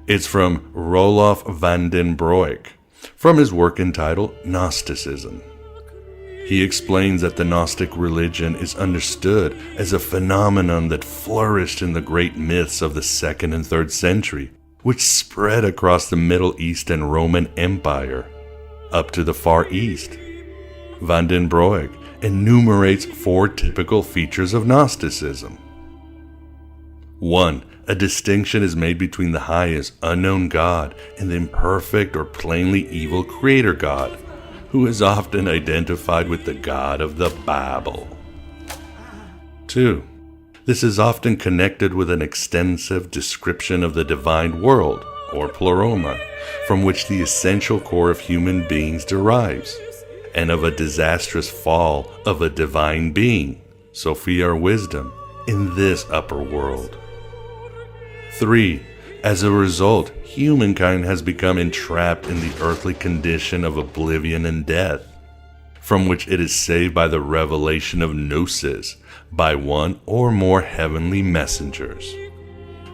It's from Roelof van den Broek, from his work entitled Gnosticism. He explains that the Gnostic religion is understood as a phenomenon that flourished in the great myths of the 2nd and 3rd century, which spread across the Middle East and Roman Empire, up to the Far East. Van den Broek enumerates 4 typical features of Gnosticism. 1. A distinction is made between the highest unknown God and the imperfect or plainly evil creator God, who is often identified with the God of the Bible. 2. This is often connected with an extensive description of the divine world, or pleroma, from which the essential core of human beings derives, and of a disastrous fall of a divine being, Sophia or wisdom, in this upper world. 3. As a result, humankind has become entrapped in the earthly condition of oblivion and death, from which it is saved by the revelation of Gnosis by one or more heavenly messengers.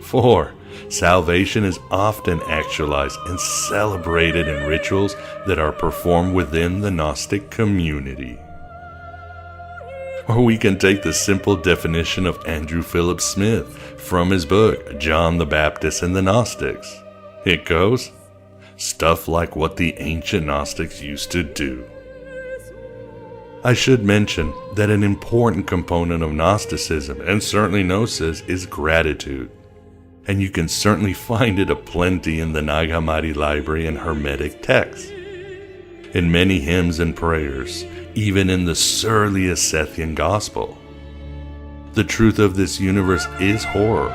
4. Salvation is often actualized and celebrated in rituals that are performed within the Gnostic community. Or we can take the simple definition of Andrew Philip Smith from his book, John the Baptist and the Gnostics. It goes, stuff like what the ancient Gnostics used to do. I should mention that an important component of Gnosticism, and certainly Gnosis, is gratitude. And you can certainly find it aplenty in the Nag Hammadi library and Hermetic texts, in many hymns and prayers, even in the surliest Sethian gospel. The truth of this universe is horror,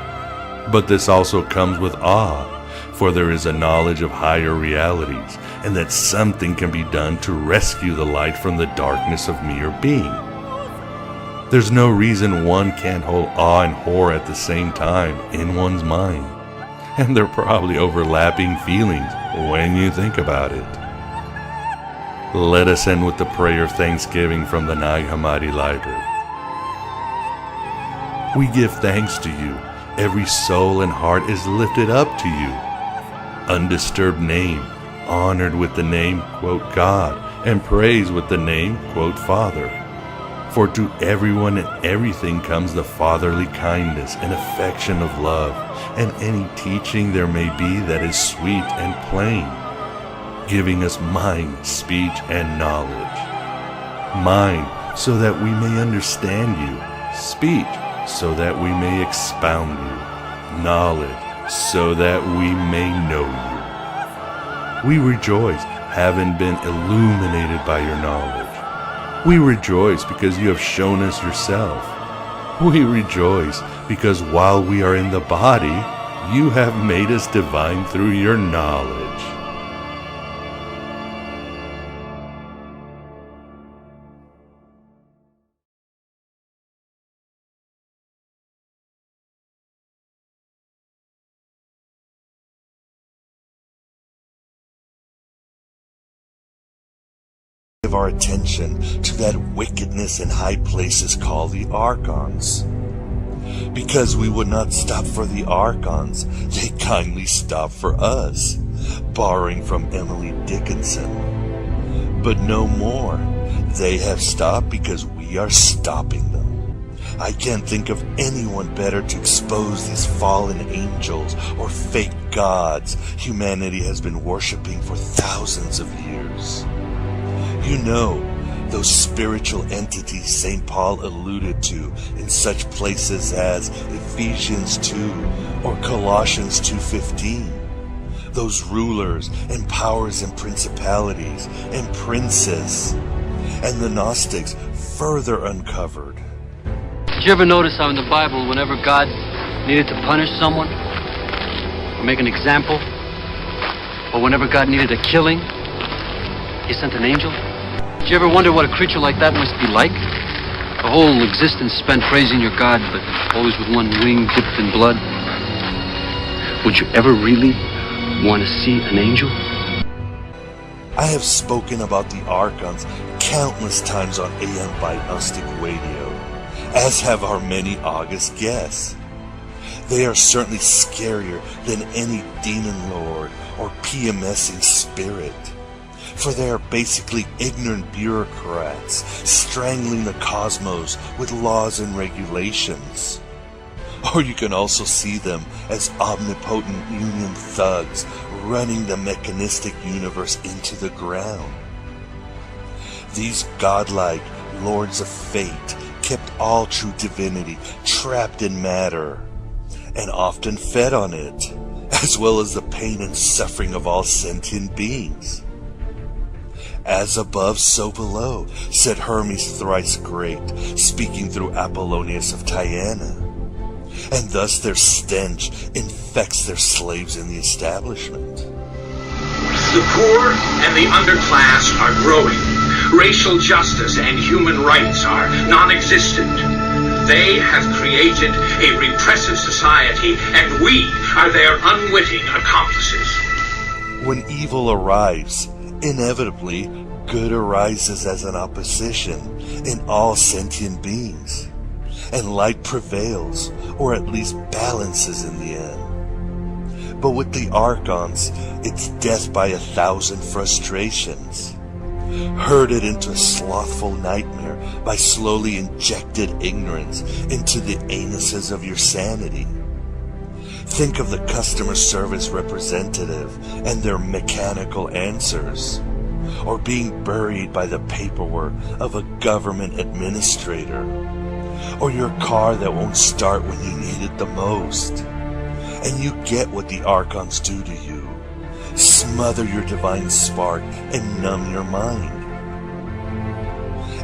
but this also comes with awe, for there is a knowledge of higher realities, and that something can be done to rescue the light from the darkness of mere being. There's no reason one can't hold awe and horror at the same time in one's mind, and they're probably overlapping feelings when you think about it. Let us end with the prayer of thanksgiving from the Nag Hammadi library. We give thanks to you. Every soul and heart is lifted up to you. Undisturbed name, honored with the name, quote, God, and praised with the name, quote, Father. For to everyone and everything comes the fatherly kindness and affection of love, and any teaching there may be that is sweet and plain, giving us mind, speech, and knowledge. Mind, so that we may understand you. Speech, so that we may expound you. Knowledge, so that we may know you. We rejoice, having been illuminated by your knowledge. We rejoice because you have shown us yourself. We rejoice because while we are in the body, you have made us divine through your knowledge. Our attention to that wickedness in high places called the Archons. Because we would not stop for the Archons, they kindly stopped for us, borrowing from Emily Dickinson. But no more. They have stopped because we are stopping them. I can't think of anyone better to expose these fallen angels or fake gods humanity has been worshiping for thousands of years. You know, those spiritual entities St. Paul alluded to in such places as Ephesians 2 or Colossians 2:15. Those rulers and powers and principalities and princes. And the Gnostics further uncovered. Did you ever notice how in the Bible, whenever God needed to punish someone or make an example, or whenever God needed a killing, he sent an angel? Did you ever wonder what a creature like that must be like? A whole existence spent praising your God, but always with one wing dipped in blood. Would you ever really want to see an angel? I have spoken about the Archons countless times on AM by Gnostic Radio, as have our many august guests. They are certainly scarier than any demon lord or PMSing spirit, for they are basically ignorant bureaucrats strangling the cosmos with laws and regulations. Or you can also see them as omnipotent union thugs running the mechanistic universe into the ground. These godlike lords of fate kept all true divinity trapped in matter, and often fed on it, as well as the pain and suffering of all sentient beings. As above, so below, said Hermes thrice great, speaking through Apollonius of Tyana. And thus their stench infects their slaves in the establishment. The poor and the underclass are growing. Racial justice and human rights are non-existent. They have created a repressive society, and we are their unwitting accomplices. When evil arrives, inevitably, good arises as an opposition in all sentient beings, and light prevails, or at least balances in the end. But with the Archons, it's death by 1,000 frustrations, herded into a slothful nightmare by slowly injected ignorance into the anuses of your sanity. Think of the customer service representative and their mechanical answers, or being buried by the paperwork of a government administrator, or your car that won't start when you need it the most. And you get what the Archons do to you: smother your divine spark and numb your mind.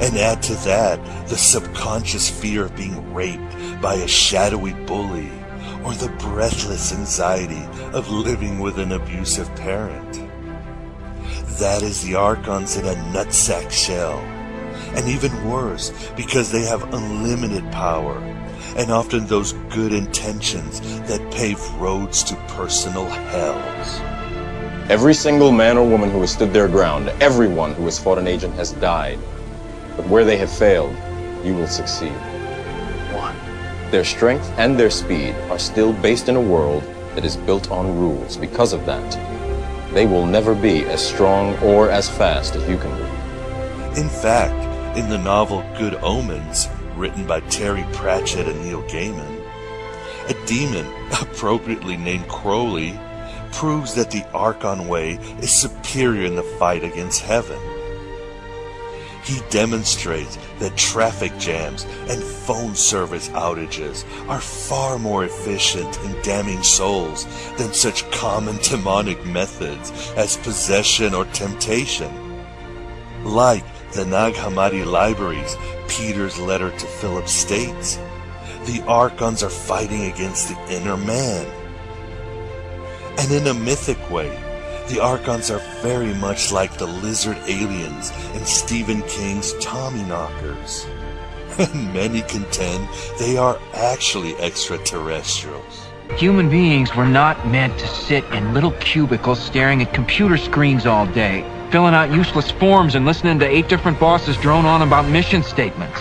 And add to that the subconscious fear of being raped by a shadowy bully, or the breathless anxiety of living with an abusive parent. That is the Archons in a nutsack shell. And even worse, because they have unlimited power, and often those good intentions that pave roads to personal hells. Every single man or woman who has stood their ground, everyone who has fought an agent has died. But where they have failed, you will succeed. Why? Their strength and their speed are still based in a world that is built on rules. Because of that, they will never be as strong or as fast as you can be. In fact, in the novel Good Omens, written by Terry Pratchett and Neil Gaiman, a demon, appropriately named Crowley, proves that the Archon way is superior in the fight against heaven. He demonstrates that traffic jams and phone service outages are far more efficient in damning souls than such common demonic methods as possession or temptation. Like the Nag Hammadi libraries, Peter's letter to Philip states, the Archons are fighting against the inner man. And in a mythic way, the Archons are very much like the lizard aliens in Stephen King's Tommyknockers. And many contend they are actually extraterrestrials. Human beings were not meant to sit in little cubicles staring at computer screens all day, filling out useless forms and listening to 8 different bosses drone on about mission statements.